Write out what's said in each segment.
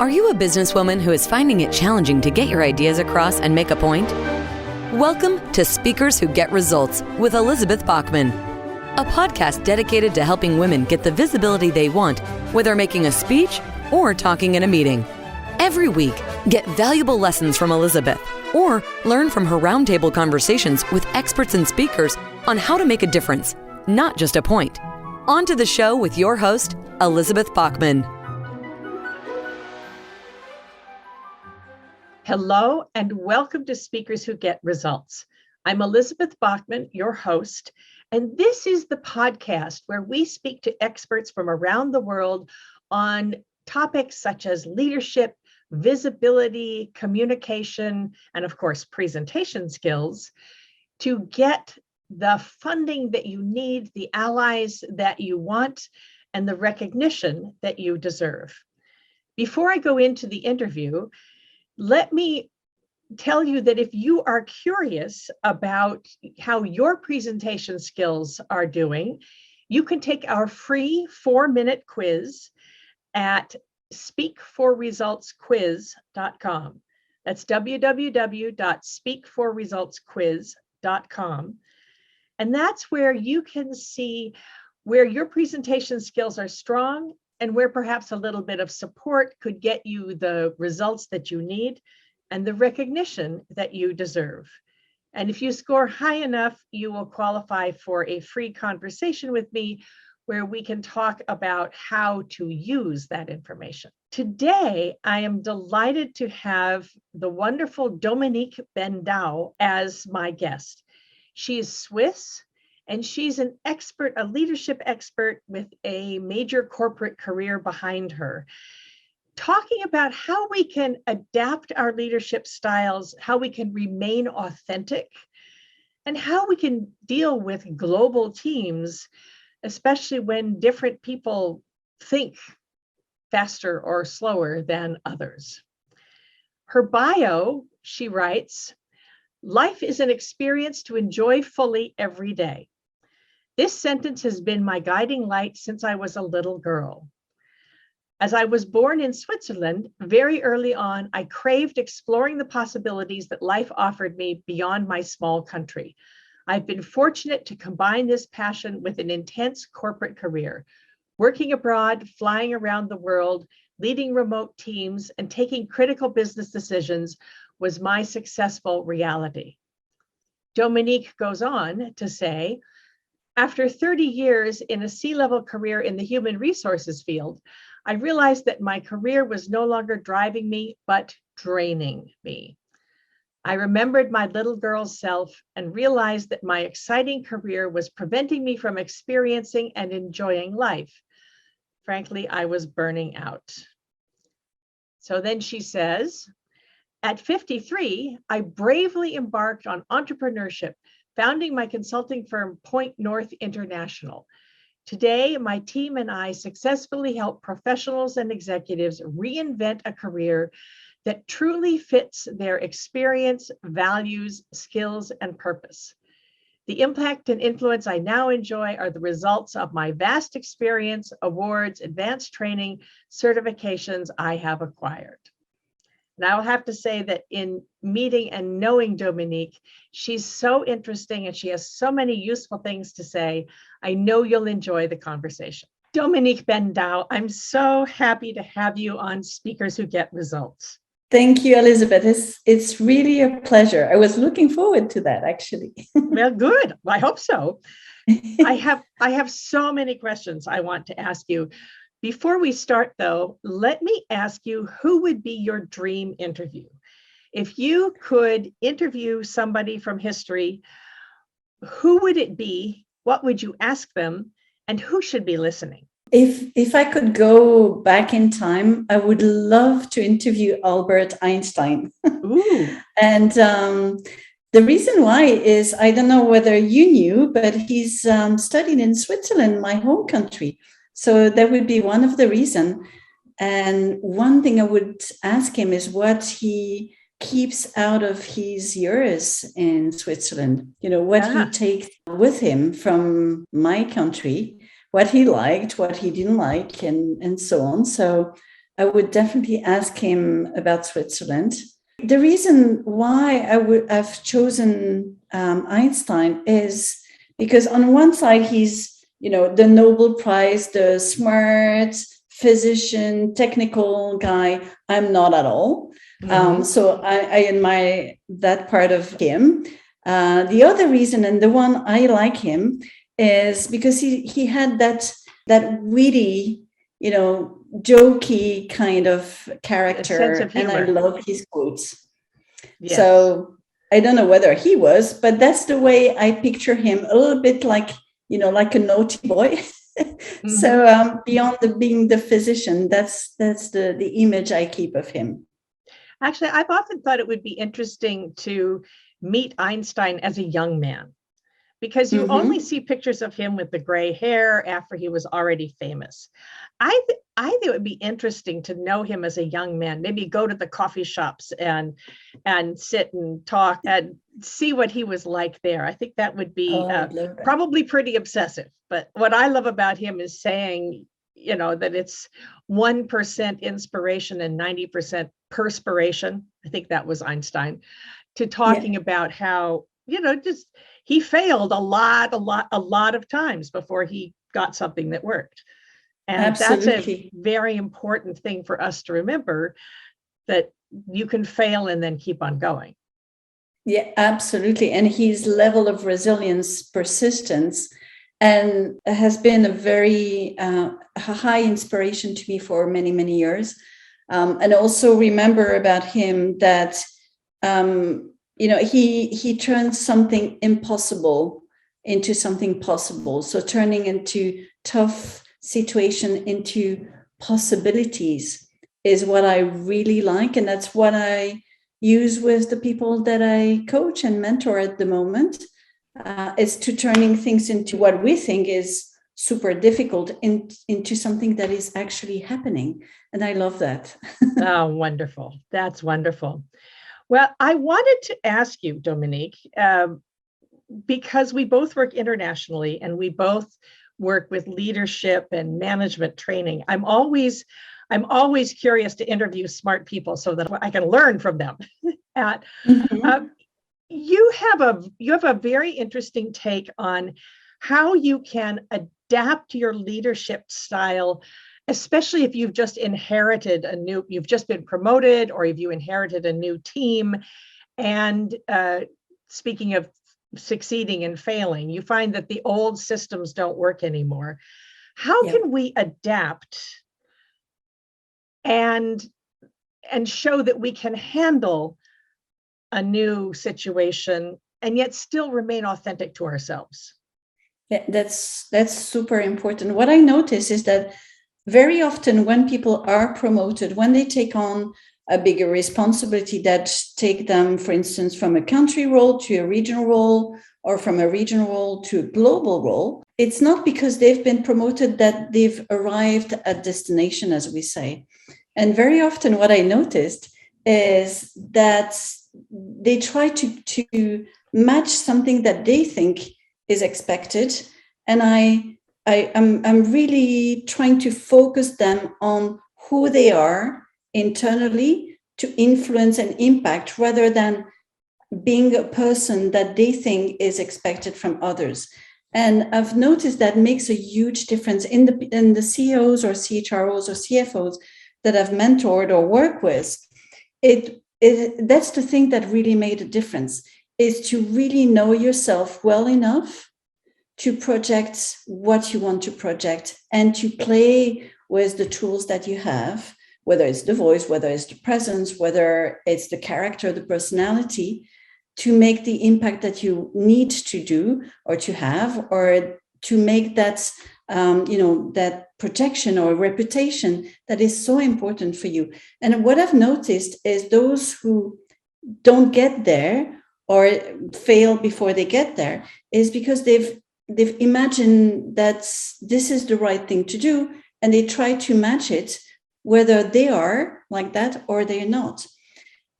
Are you a businesswoman who is finding it challenging to get your ideas across and make a point? Welcome to Speakers Who Get Results with Elizabeth Bachman, a podcast dedicated to helping women get the visibility they want, whether making a speech or talking in a meeting. Every week, get valuable lessons from Elizabeth or learn from her roundtable conversations with experts and speakers on how to make a difference, not just a point. On to the show with your host, Elizabeth Bachman. Hello, and welcome to Speakers Who Get Results. I'm Elizabeth Bachman, your host, and this is the podcast where we speak to experts from around the world on topics such as leadership, visibility, communication, and of course, presentation skills to get the funding that you need, the allies that you want, and the recognition that you deserve. Before I go into the interview, let me tell you that if you are curious about how your presentation skills are doing, you can take our free 4-minute quiz at speakforresultsquiz.com. That's www.speakforresultsquiz.com. And that's where you can see where your presentation skills are strong and where perhaps a little bit of support could get you the results that you need and the recognition that you deserve. And if you score high enough, you will qualify for a free conversation with me where we can talk about how to use that information. Today, I am delighted to have the wonderful Dominique Ben Dhaou as my guest. She is Swiss, and she's an expert, a leadership expert with a major corporate career behind her, talking about how we can adapt our leadership styles, how we can remain authentic, and how we can deal with global teams, especially when different people think faster or slower than others. Her bio, she writes, "Life is an experience to enjoy fully every day. This sentence has been my guiding light since I was a little girl. As I was born in Switzerland, very early on, I craved exploring the possibilities that life offered me beyond my small country. I've been fortunate to combine this passion with an intense corporate career. Working abroad, flying around the world, leading remote teams, and taking critical business decisions was my successful reality." Dominique goes on to say, "After 30 years in a C-level career in the human resources field, I realized that my career was no longer driving me, but draining me. I remembered my little girl self and realized that my exciting career was preventing me from experiencing and enjoying life. Frankly, I was burning out." So then she says, "At 53, I bravely embarked on entrepreneurship, founding my consulting firm, Point North International. Today, my team and I successfully help professionals and executives reinvent a career that truly fits their experience, values, skills, and purpose. The impact and influence I now enjoy are the results of my vast experience, awards, advanced training, certifications I have acquired." And I'll have to say that in meeting and knowing Dominique, she's so interesting and she has so many useful things to say. I know you'll enjoy the conversation. Dominique Ben Dhaou, I'm so happy to have you on Speakers Who Get Results. Thank you, Elizabeth. It's really a pleasure. I was looking forward to that, actually. Well, good. I hope so. I have so many questions I want to ask you. Before we start, though, let me ask you, who would be your dream interview? If you could interview somebody from history, who would it be? What would you ask them? And who should be listening? If I could go back in time, I would love to interview Albert Einstein. Ooh. And the reason why is, I don't know whether you knew, but he's studied in Switzerland, my home country. So that would be one of the reasons. And one thing I would ask him is what he keeps out of his years in Switzerland. You know, what he takes with him from my country, what he liked, what he didn't like, and so on. So I would definitely ask him about Switzerland. The reason why I've chosen Einstein is because on one side, he's, the Nobel Prize, the smart physician, technical guy. I'm not at all. So I admire that part of him. The other reason, and the one I like him, is because he had that witty, jokey kind of character, and I love his quotes. Yes. So I don't know whether he was, but that's the way I picture him, a little bit like a naughty boy. So beyond being the physician, that's the image I keep of him. Actually, I've often thought it would be interesting to meet Einstein as a young man, because you only see pictures of him with the gray hair after he was already famous. I think it would be interesting to know him as a young man, maybe go to the coffee shops and sit and talk and see what he was like there. I think that would be probably pretty obsessive. But what I love about him is saying, that it's 1% inspiration and 90% perspiration. I think that was Einstein, to talking about how, just he failed a lot of times before he got something that worked. And Absolutely. That's a very important thing for us to remember, that you can fail and then keep on going. Yeah, absolutely. And his level of resilience, persistence, and has been a very high inspiration to me for many, many years. And also remember about him that, he turned something impossible into something possible. So turning into tough situation into possibilities is what I really like. And that's what I use with the people that I coach and mentor at the moment. Is to turning things into what we think is super difficult into something that is actually happening. And I love that. Oh, wonderful. That's wonderful. Well, I wanted to ask you, Dominique, because we both work internationally and we both work with leadership and management training. I'm always curious to interview smart people so that I can learn from them. You have a very interesting take on how you can adapt your leadership style, especially if you've just inherited you've just been promoted, or if you inherited a new team. And speaking of succeeding and failing, you find that the old systems don't work anymore. How can we adapt and show that we can handle a new situation and yet still remain authentic to ourselves? Yeah, that's super important. What I notice is that very often when people are promoted, when they take on a bigger responsibility that take them, for instance, from a country role to a regional role, or from a regional role to a global role, it's not because they've been promoted that they've arrived at destination, as we say. And very often what I noticed is that they try to match something that they think is expected. And I'm really trying to focus them on who they are internally to influence and impact, rather than being a person that they think is expected from others. And I've noticed that makes a huge difference in the CEOs or CHROs or CFOs that I've mentored or work with. That's the thing that really made a difference, is to really know yourself well enough to project what you want to project and to play with the tools that you have, whether it's the voice, whether it's the presence, whether it's the character, the personality, to make the impact that you need to do or to have, or to make that, that protection or reputation that is so important for you. And what I've noticed is those who don't get there or fail before they get there is because they've imagined that this is the right thing to do, and they try to match it, whether they are like that or they're not.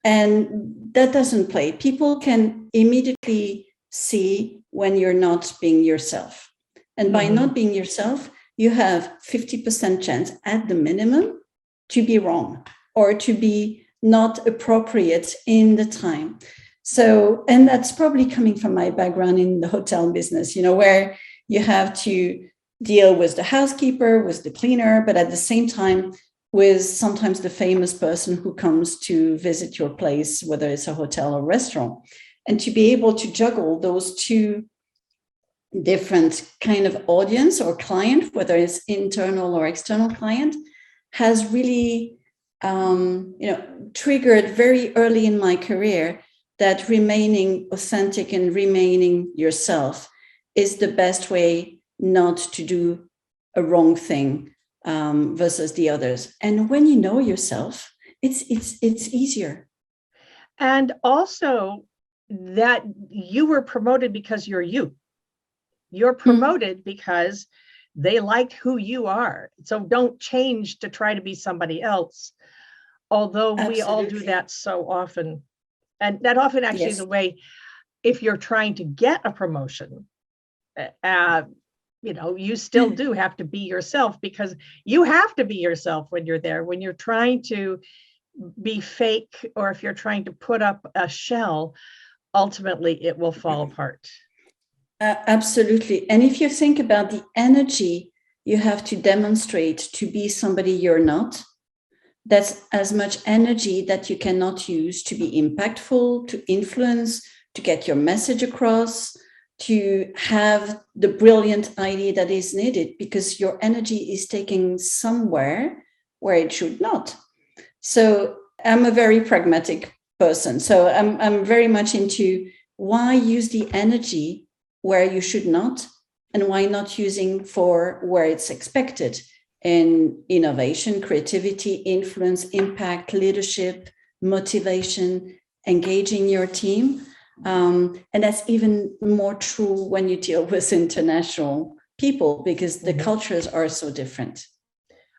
And that doesn't play. People can immediately see when you're not being yourself. And by not being yourself, you have 50% chance at the minimum to be wrong or to be not appropriate in the time. So, and that's probably coming from my background in the hotel business, where you have to deal with the housekeeper, with the cleaner, but at the same time, with sometimes the famous person who comes to visit your place, whether it's a hotel or restaurant. And to be able to juggle those two different kind of audience or client, whether it's internal or external client, has really triggered very early in my career that remaining authentic and remaining yourself is the best way not to do a wrong thing versus the others. And when you know yourself, it's easier. And also that you were promoted because you're you. You're promoted because they liked who you are. So don't change to try to be somebody else. Although we all do that so often. And that often actually is a way, if you're trying to get a promotion, you still do have to be yourself, because you have to be yourself when you're there. When you're trying to be fake, or if you're trying to put up a shell, ultimately it will fall apart. Absolutely. And if you think about the energy you have to demonstrate to be somebody you're not, that's as much energy that you cannot use to be impactful, to influence, to get your message across, to have the brilliant idea that is needed, because your energy is taken somewhere where it should not. So I'm a very pragmatic person. So I'm very much into why use the energy where you should not, and why not using for where it's expected in innovation, creativity, influence, impact, leadership, motivation, engaging your team. And that's even more true when you deal with international people, because the cultures are so different.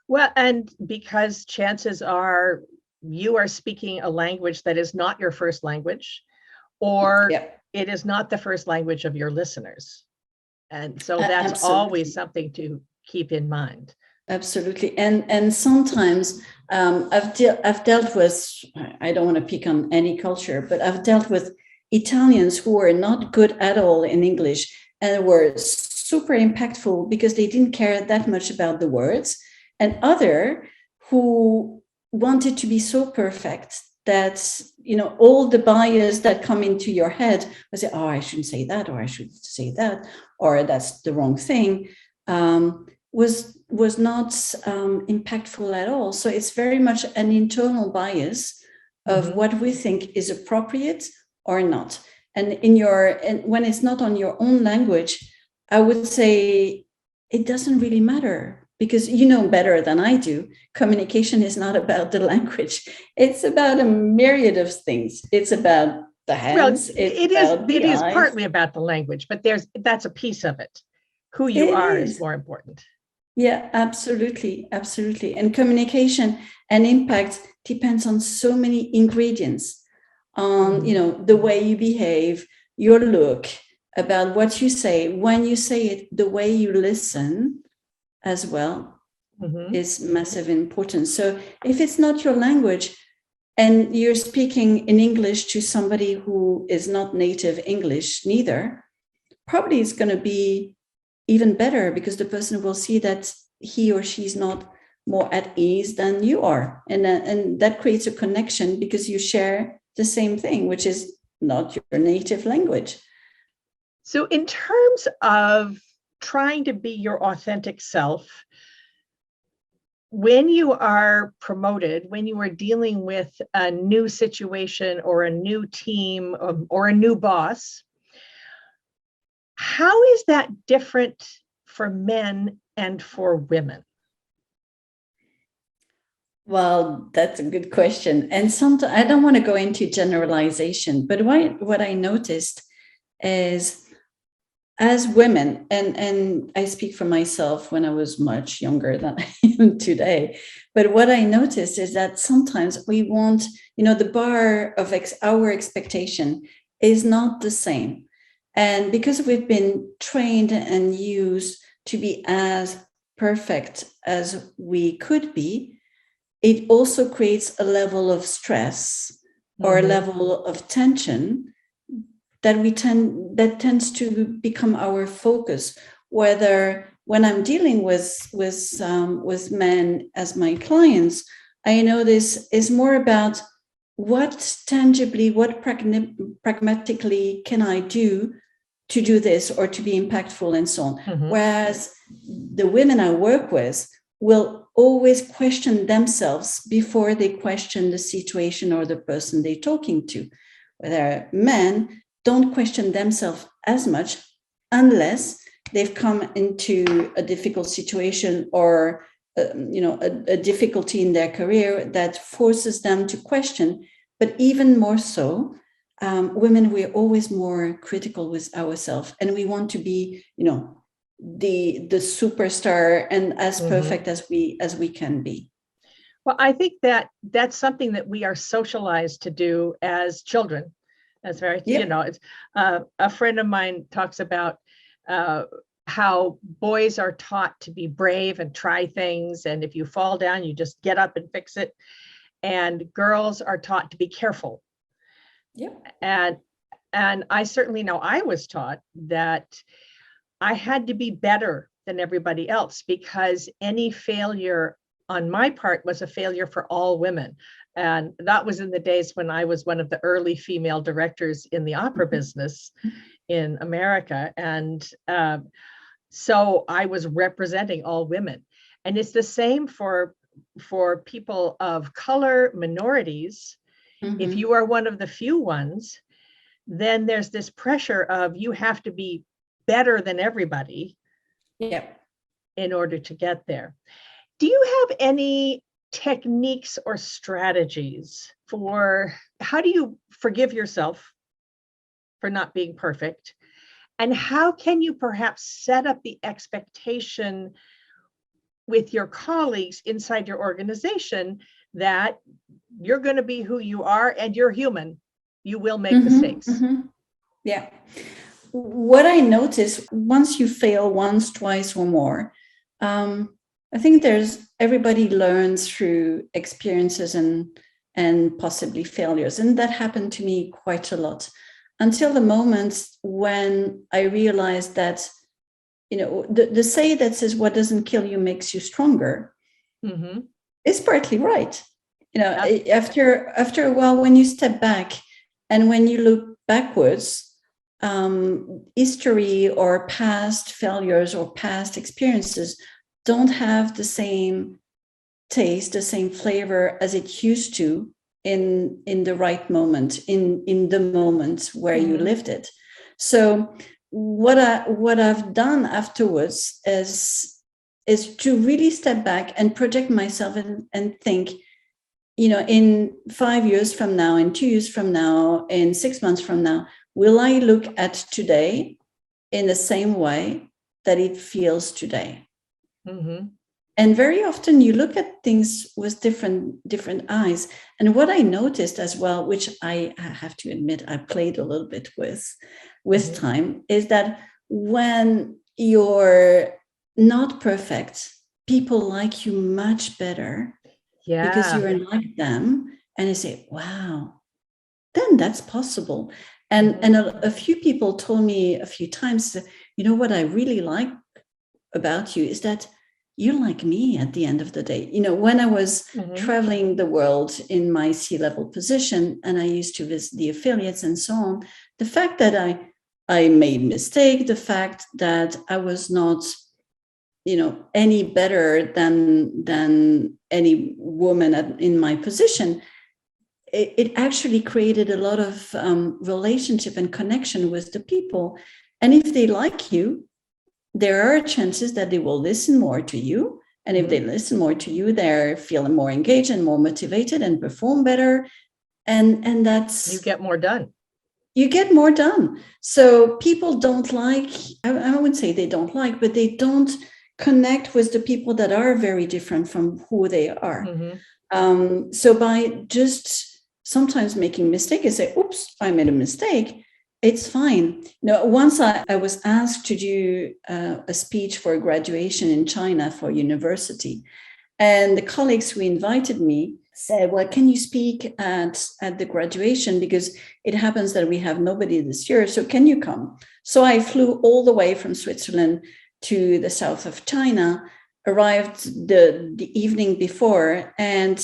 Well, and because chances are you are speaking a language that is not your first language, or it is not the first language of your listeners. And so that's always something to keep in mind. Absolutely. And sometimes I've dealt with, I don't want to pick on any culture, but I've dealt with Italians who were not good at all in English and were super impactful because they didn't care that much about the words, and other who wanted to be so perfect that, all the bias that come into your head was, oh, I shouldn't say that, or I should say that, or that's the wrong thing, was not impactful at all. So it's very much an internal bias of what we think is appropriate or not. And when it's not on your own language, I would say it doesn't really matter, because you know better than I do, communication is not about the language. It's about a myriad of things. It's about the hands. It is partly about the language, but that's a piece of it. Who you are is more important. Yeah, absolutely. Absolutely. And communication and impact depends on so many ingredients, on, the way you behave, your look, about what you say, when you say it, the way you listen as well is massive importance. So if it's not your language and you're speaking in English to somebody who is not native English neither, probably it's going to be even better, because the person will see that he or she's not more at ease than you are. And that creates a connection because you share the same thing, which is not your native language. So in terms of trying to be your authentic self, when you are promoted, when you are dealing with a new situation or a new team or a new boss, how is that different for men and for women? Well, that's a good question. And sometimes I don't want to go into generalization, but what I noticed is, as women, and I speak for myself when I was much younger than I am today, but what I noticed is that sometimes we want, the bar of our expectation is not the same. And because we've been trained and used to be as perfect as we could be, it also creates a level of stress or a level of tension that tends to become our focus. Whether when I'm dealing with men as my clients, I know this is more about what tangibly, what pragmatically can I do to do this or to be impactful and so on. Whereas the women I work with will always question themselves before they question the situation or the person they're talking to. Whether men don't question themselves as much unless they've come into a difficult situation or a difficulty in their career that forces them to question. But even more so, women, we're always more critical with ourselves, and we want to be, the superstar and as perfect as we can be. Well, I think that's something that we are socialized to do as children. That's very, it's, a friend of mine talks about how boys are taught to be brave and try things. And if you fall down, you just get up and fix it. And girls are taught to be careful. Yep. And I certainly know I was taught that I had to be better than everybody else, because any failure on my part was a failure for all women. And that was in the days when I was one of the early female directors in the opera business in America. And so I was representing all women. And it's the same for people of color, minorities. If you are one of the few ones, then there's this pressure of you have to be better than everybody in order to get there. Do you have any techniques or strategies for how do you forgive yourself for not being perfect? And how can you perhaps set up the expectation with your colleagues inside your organization that you're going to be who you are and you're human? You will make mistakes. Yeah. What I notice, once you fail once, twice, or more, I think everybody learns through experiences and possibly failures. And that happened to me quite a lot until the moment when I realized that, the say that says what doesn't kill you makes you stronger is partly right. After a while, when you step back and when you look backwards, history or past failures or past experiences don't have the same taste, the same flavor as it used to in the right moment, in the moment where you lived it. So what I've done afterwards is to really step back and project myself and think, in 5 years from now, in 2 years from now, in 6 months from now, will I look at today in the same way that it feels today? And very often you look at things with different eyes. And what I noticed as well, which I have to admit I played a little bit with time, is that when you're not perfect, people like you much better because you're like them, and they say, wow, then that's possible. And a few people told me a few times, what I really like about you is that you're like me at the end of the day. When I was traveling the world in my C-level position and I used to visit the affiliates and so on, the fact that I made mistake, the fact that I was not, any better than any woman in my position, it actually created a lot of relationship and connection with the people. And if they like you, there are chances that they will listen more to you. And if they listen more to you, they're feeling more engaged and more motivated and perform better. And that's... You get more done. You get more done. So people don't like, I wouldn't say they don't like, but they don't connect with the people that are very different from who they are. So by just sometimes making mistake and say, oops, I made a mistake, it's fine. Once I was asked to do a speech for graduation in China for university. And the colleagues who invited me said, well, can you speak at the graduation? Because it happens that we have nobody this year. So can you come? So I flew all the way from Switzerland to the south of China, arrived the evening before. And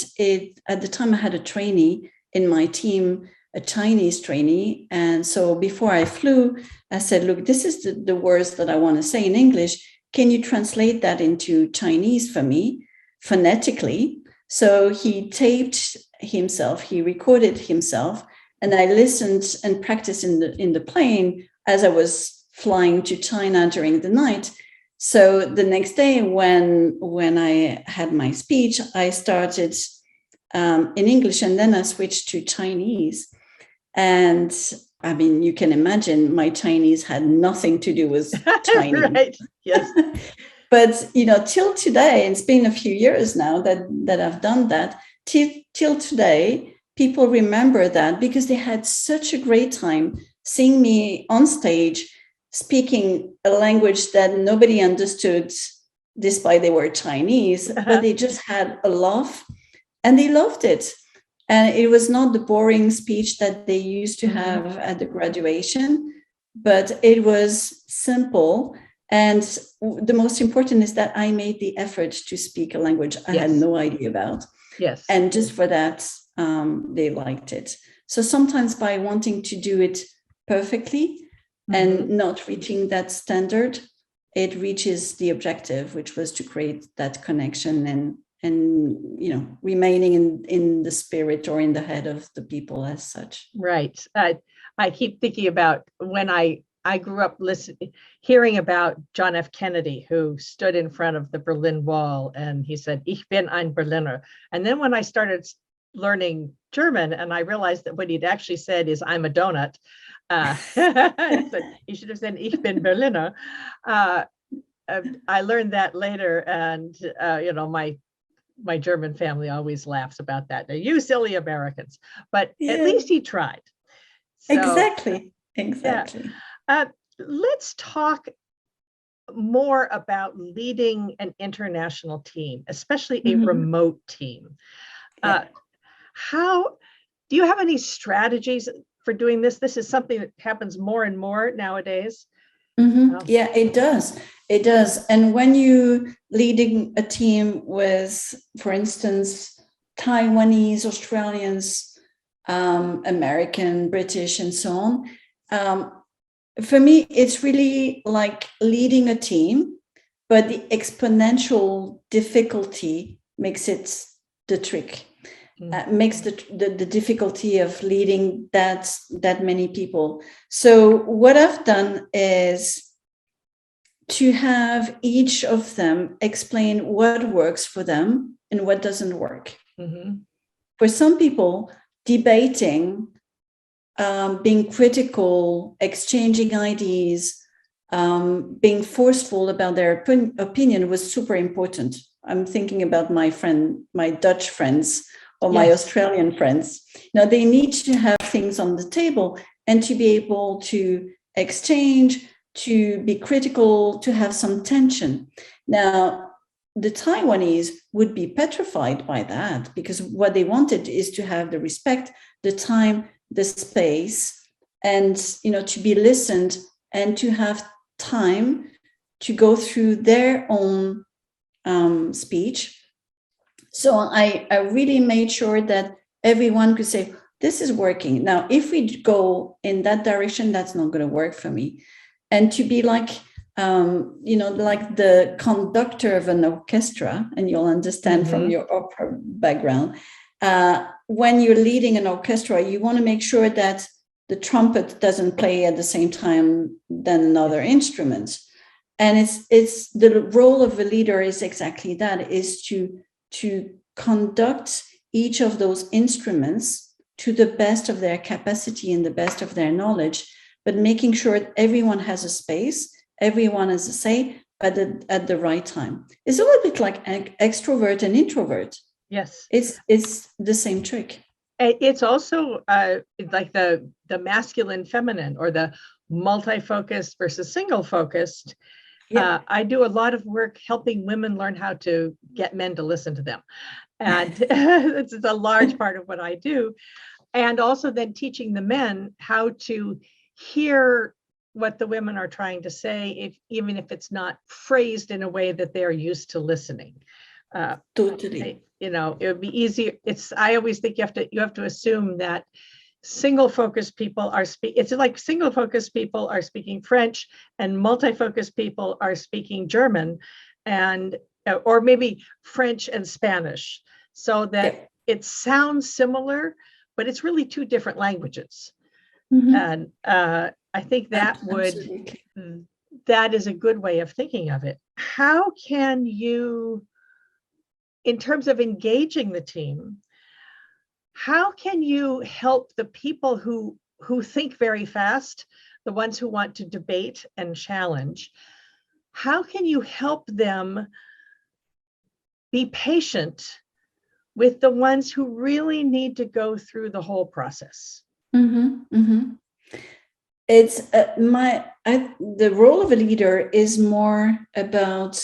at the time I had a trainee in my team, a Chinese trainee. And so before I flew, I said, look, this is the words that I want to say in English. Can you translate that into Chinese for me phonetically? So he taped himself, he recorded himself, and I listened and practiced in the plane as I was flying to China during the night. So the next day when I had my speech, I started in English, and then I switched to Chinese. And I mean, you can imagine my Chinese had nothing to do with Chinese. Right. Yes. But, till today, it's been a few years now that I've done that. Till today, people remember that because they had such a great time seeing me on stage speaking a language that nobody understood, despite they were Chinese, but they just had a laugh and they loved it. And it was not the boring speech that they used to have at the graduation, but it was simple. And the most important is that I made the effort to speak a language I had no idea about. Yes. And just for that, they liked it. So sometimes by wanting to do it perfectly and not reaching that standard, it reaches the objective, which was to create that connection and remaining in the spirit or in the head of the people as such. Right. I keep thinking about when I grew up hearing about John F. Kennedy, who stood in front of the Berlin Wall and he said, "Ich bin ein Berliner." And then when I started learning German and I realized that what he'd actually said is, "I'm a donut." So he should have said, "Ich bin Berliner." I learned that later, and my German family always laughs about that. You silly Americans, but at least he tried. So, Exactly. Yeah. Let's talk more about leading an international team, especially a remote team. How do you have any strategies for doing this? This is something that happens more and more nowadays. Yeah, it does. It does. And when you leading a team with, for instance, Taiwanese, Australians, American, British, and so on, for me, it's really like leading a team, but the exponential difficulty makes it the trick. Makes the difficulty of leading that many people. So what I've done is to have each of them explain what works for them and what doesn't work. For some people, debating, being critical, exchanging ideas, being forceful about their opinion was super important. I'm thinking about my Dutch friends, or my Australian friends. Now, they need to have things on the table and to be able to exchange, to be critical, to have some tension. Now, the Taiwanese would be petrified by that because what they wanted is to have the respect, the time, the space, and to be listened and to have time to go through their own speech. So I really made sure that everyone could say, this is working. Now, if we go in that direction, that's not going to work for me. And to be like, like the conductor of an orchestra, and you'll understand from your opera background, when you're leading an orchestra, you want to make sure that the trumpet doesn't play at the same time than another instrument. And it's the role of a leader is exactly that, is to conduct each of those instruments to the best of their capacity and the best of their knowledge, but making sure everyone has a space, everyone has a say, but at the right time. It's a little bit like extrovert and introvert. Yes. It's the same trick. It's also like the masculine, feminine, or the multi-focused versus single-focused. Yeah. I do a lot of work helping women learn how to get men to listen to them. And this is a large part of what I do. And also then teaching the men how to hear what the women are trying to say, even if it's not phrased in a way that they're used to listening. Totally. It would be easier. I always think you have to assume that single focus people it's like single focus people are speaking French and multi-focus people are speaking German, and or maybe French and Spanish, so that it sounds similar, but it's really two different languages. Mm-hmm. And I think that is a good way of thinking of it. How can you, in terms of engaging the team, how can you help the people who think very fast, the ones who want to debate and challenge? How can you help them be patient with the ones who really need to go through the whole process? Mm-hmm. Mm-hmm. It's the role of a leader is more about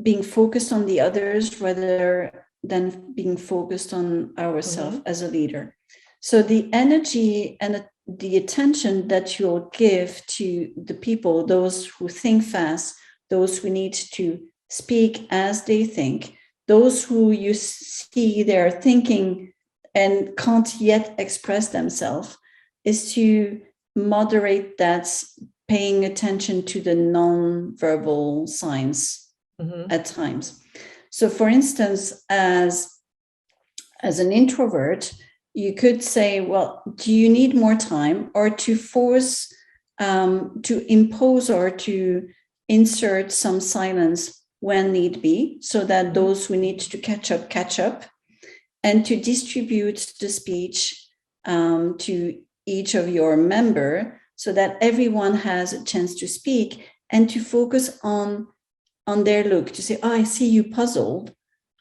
being focused on the others rather than being focused on ourselves as a leader. So the energy and the attention that you'll give to the people, those who think fast, those who need to speak as they think, those who you see they're thinking and can't yet express themselves, is to moderate that, paying attention to the non-verbal signs at times. So for instance, as an introvert, you could say, well, do you need more time, or to force, to impose or to insert some silence when need be, so that those who need to catch up, and to distribute the speech to each of your member so that everyone has a chance to speak, and to focus on their look, to say, oh, I see you puzzled,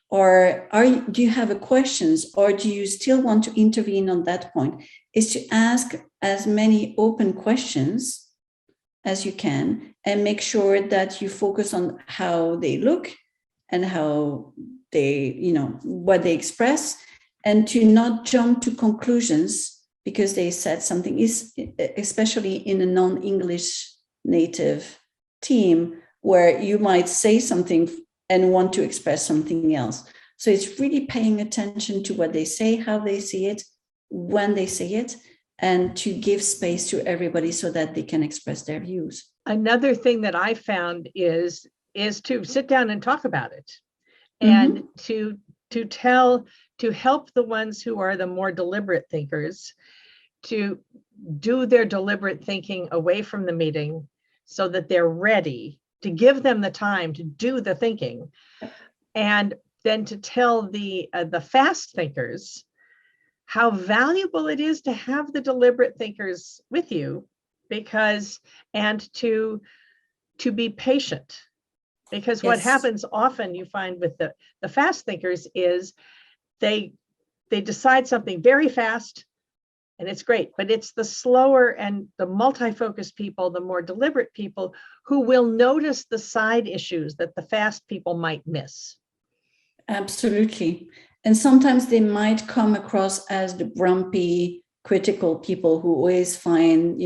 or do you have a questions, or do you still want to intervene on that point, is to ask as many open questions as you can, and make sure that you focus on how they look and how they, what they express, and to not jump to conclusions because they said something, especially in a non-English native team, where you might say something and want to express something else. So it's really paying attention to what they say, how they see it, when they say it, and to give space to everybody so that they can express their views. Another thing that I found is to sit down and talk about it, and to help the ones who are the more deliberate thinkers to do their deliberate thinking away from the meeting, so that they're ready, to give them the time to do the thinking, and then to tell the fast thinkers how valuable it is to have the deliberate thinkers with you, and to be patient, because what happens often, you find with the fast thinkers, is they decide something very fast, and it's great, but it's the slower and the multi-focused people, the more deliberate people, who will notice the side issues that the fast people might miss. Absolutely. And sometimes they might come across as the grumpy, critical people who always find,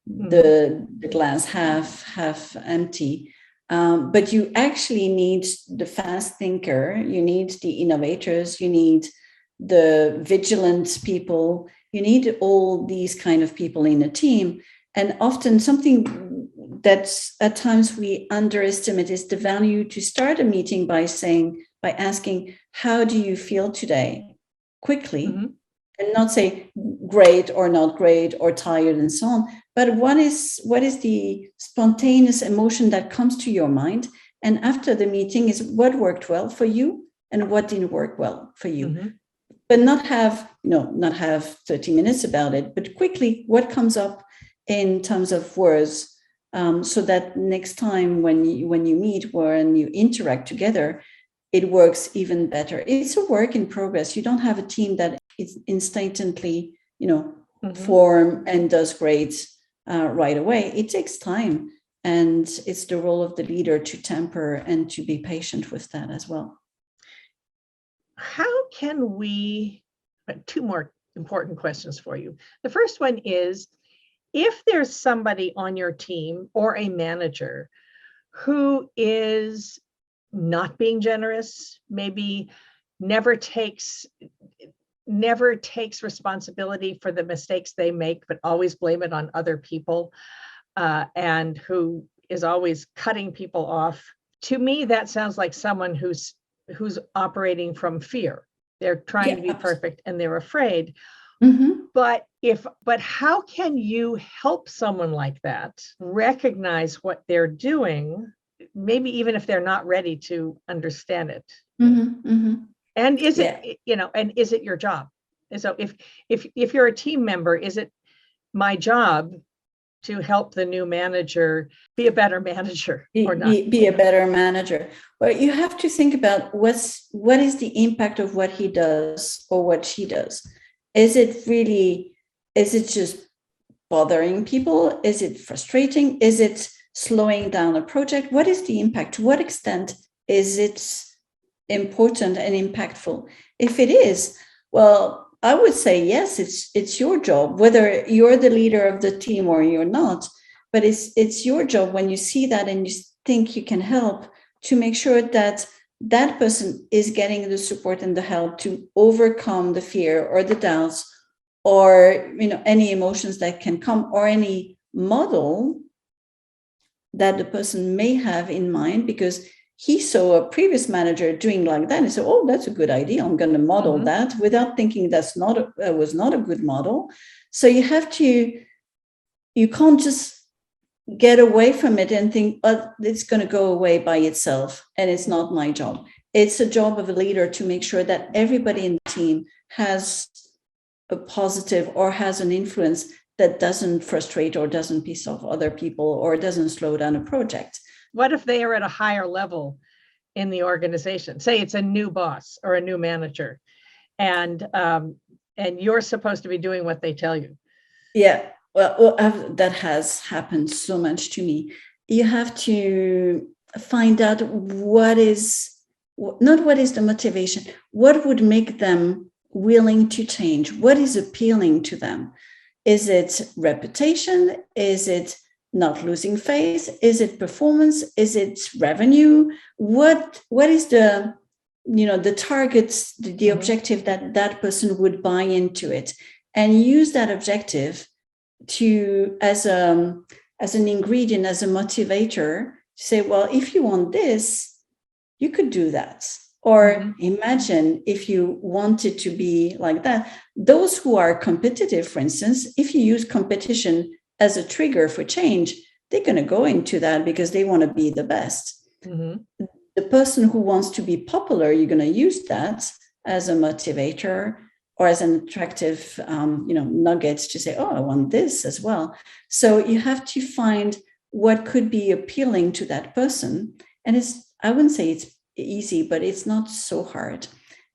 the glass half empty. But you actually need the fast thinker, you need the innovators, you need the vigilant people, you need all these kind of people in a team. And often something that at times we underestimate is the value to start a meeting by asking, how do you feel today? Quickly, and not say great or not great or tired and so on, but what is the spontaneous emotion that comes to your mind? And after the meeting is what worked well for you and what didn't work well for you. But not have 30 minutes about it, but quickly what comes up in terms of words, so that next time when you meet and you interact together, it works even better. It's a work in progress. You don't have a team that is instantly, form and does great right away. It takes time. And it's the role of the leader to temper and to be patient with that as well. How can we, two more important questions for you. The first one is, if there's somebody on your team or a manager who is not being generous, maybe never takes responsibility for the mistakes they make, but always blame it on other people, and who is always cutting people off. To me, that sounds like someone who's operating from fear. They're trying to be perfect and they're afraid. Mm-hmm. But how can you help someone like that recognize what they're doing, maybe even if they're not ready to understand it? Mm-hmm. Mm-hmm. And is it, and is it your job? And so if you're a team member, is it my job to help the new manager be a better manager or not? Be a better manager. Well, you have to think about what is the impact of what he does or what she does. Is it just bothering people? Is it frustrating? Is it slowing down a project? What is the impact? To what extent is it important and impactful? If it is, well, I would say yes, it's your job, whether you're the leader of the team or you're not, but it's your job when you see that and you think you can help, to make sure that that person is getting the support and the help to overcome the fear or the doubts or any emotions that can come, or any model that the person may have in mind, because he saw a previous manager doing like that and he said, oh, that's a good idea, I'm going to model that, without thinking was not a good model. So you can't just get away from it and think, oh, it's going to go away by itself and it's not my job. It's a job of a leader to make sure that everybody in the team has a positive or has an influence that doesn't frustrate or doesn't piss off other people or doesn't slow down a project. What if they are at a higher level in the organization? Say it's a new boss or a new manager, and you're supposed to be doing what they tell you. Yeah, well, that has happened so much to me. You have to find out what is the motivation, what would make them willing to change, what is appealing to them. Is it reputation? Is it not losing face? Is it performance? Is it revenue? What is the targets, the objective that person would buy into it, and use that objective to as an ingredient, as a motivator, to say, well, if you want this, you could do that. Or imagine if you wanted to be like that. Those who are competitive, for instance, if you use competition as a trigger for change, they're going to go into that because they want to be the best. The person who wants to be popular, you're going to use that as a motivator or as an attractive, nuggets to say, oh, I want this as well. So you have to find what could be appealing to that person. And I wouldn't say it's easy, but it's not so hard.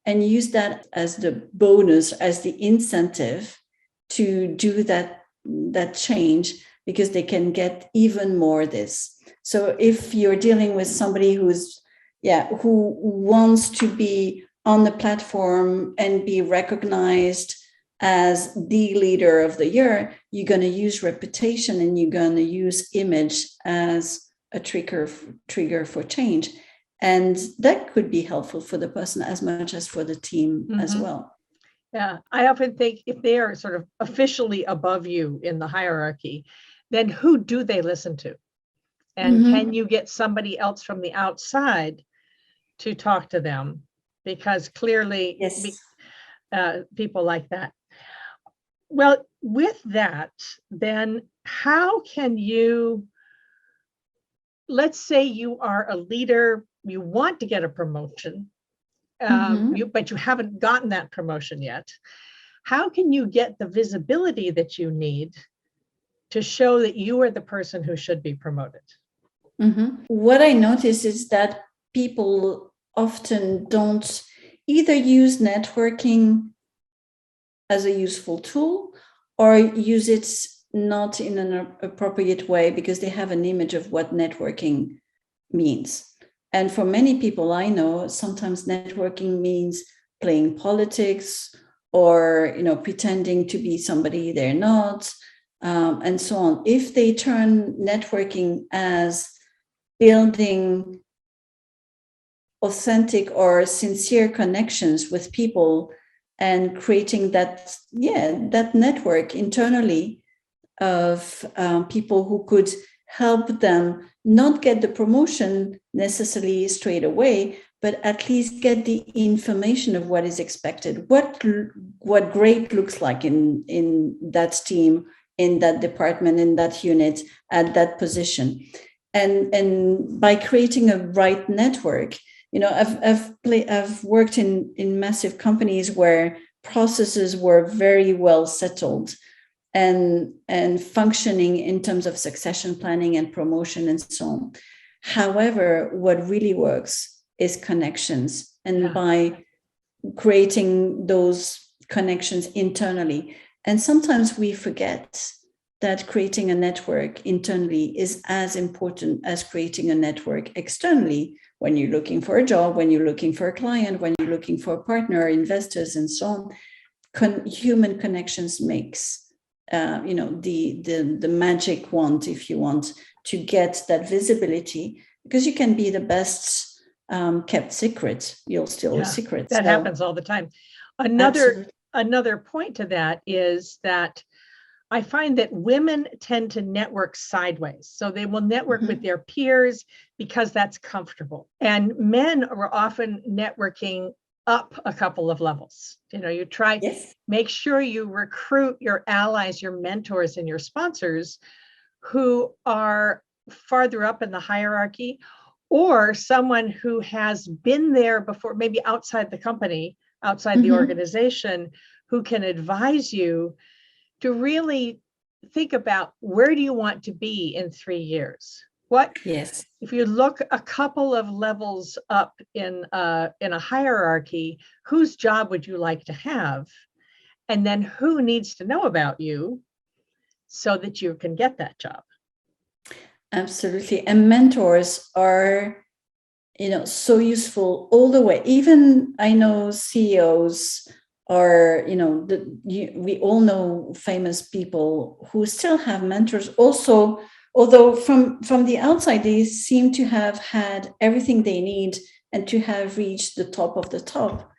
And use that as the bonus, as the incentive to do that change, because they can get even more this. So if you're dealing with somebody who wants to be on the platform and be recognized as the leader of the year, you're going to use reputation and you're going to use image as a trigger for change. And that could be helpful for the person as much as for the team as well. Yeah, I often think if they are sort of officially above you in the hierarchy, then who do they listen to? And can you get somebody else from the outside to talk to them? Because clearly, people like that. Well, with that, then how can you, let's say you are a leader, you want to get a promotion, but you haven't gotten that promotion yet. How can you get the visibility that you need to show that you are the person who should be promoted? What I notice is that people often don't either use networking as a useful tool or use it not in an appropriate way because they have an image of what networking means. And for many people I know, sometimes networking means playing politics or, pretending to be somebody they're not, and so on. If they turn networking as building authentic or sincere connections with people and creating that network internally of people who could help them not get the promotion necessarily straight away, but at least get the information of what is expected, what great looks like in that team, in that department, in that unit, at that position. And by creating a right network, I've worked in massive companies where processes were very well settled and functioning in terms of succession planning and promotion and so on. However, what really works is connections. And by creating those connections internally, and sometimes we forget that creating a network internally is as important as creating a network externally when you're looking for a job, when you're looking for a client, when you're looking for a partner, investors, and so on. Human connections makes the magic wand, if you want, to get that visibility, because you can be the best kept secret, you'll still a secret. That happens all the time. Another point to that is that I find that women tend to network sideways. So they will network with their peers because that's comfortable. And men are often networking up a couple of levels. You try, make sure you recruit your allies, your mentors, and your sponsors who are farther up in the hierarchy, or someone who has been there before, maybe outside the company, outside the organization, who can advise you to really think about, where do you want to be in 3 years? If you look a couple of levels up in a hierarchy, whose job would you like to have? And then who needs to know about you so that you can get that job? Absolutely. And mentors are, so useful all the way. Even I know CEOs or, we all know famous people who still have mentors also, although from the outside, they seem to have had everything they need and to have reached the top of the top.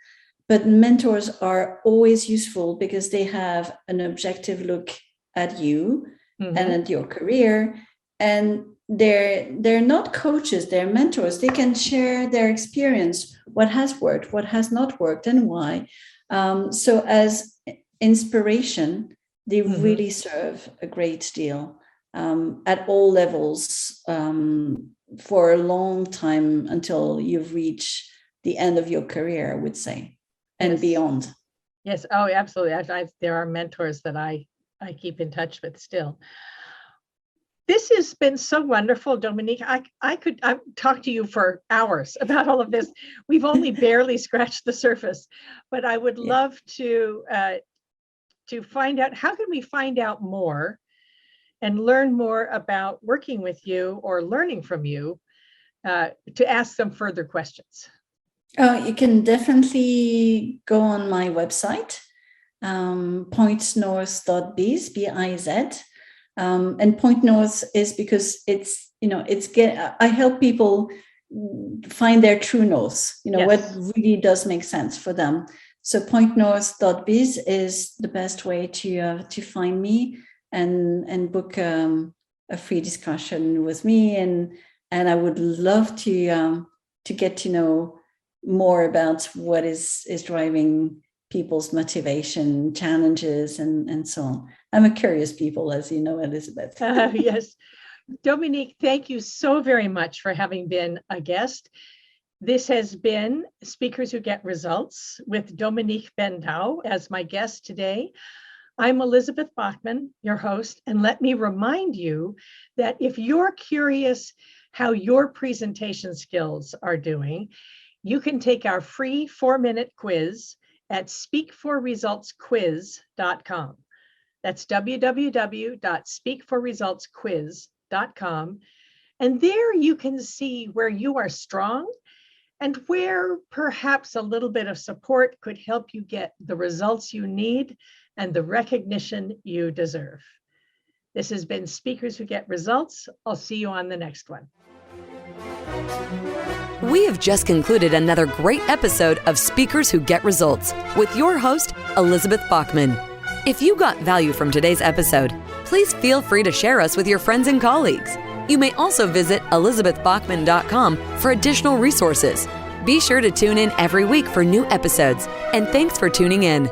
But mentors are always useful because they have an objective look at you and at your career. And they're not coaches, they're mentors. They can share their experience, what has worked, what has not worked, and why. So as inspiration, they really serve a great deal at all levels for a long time until you've reached the end of your career, I would say, and beyond. Yes. Oh, absolutely. There are mentors that I keep in touch with still. This has been so wonderful, Dominique. I could talk to you for hours about all of this. We've only barely scratched the surface, but I would love to find out, how can we find out more and learn more about working with you or learning from you, to ask some further questions? You can definitely go on my website, pointnorth.biz, B-I-Z. And Point North is because I help people find their true north, what really does make sense for them. So pointnorth.biz is the best way to find me and book a free discussion with me. And I would love to get to know more about what is driving people's motivation, challenges, and so on. I'm a curious people, as you know, Elizabeth. Yes. Dominique, thank you so very much for having been a guest. This has been Speakers Who Get Results with Dominique Ben Dhaou as my guest today. I'm Elizabeth Bachman, your host, and let me remind you that if you're curious how your presentation skills are doing, you can take our free 4-minute quiz at speakforresultsquiz.com. That's www.speakforresultsquiz.com. And there you can see where you are strong and where perhaps a little bit of support could help you get the results you need and the recognition you deserve. This has been Speakers Who Get Results. I'll see you on the next one. We have just concluded another great episode of Speakers Who Get Results with your host, Elizabeth Bachman. If you got value from today's episode, please feel free to share us with your friends and colleagues. You may also visit elizabethbachman.com for additional resources. Be sure to tune in every week for new episodes, and thanks for tuning in.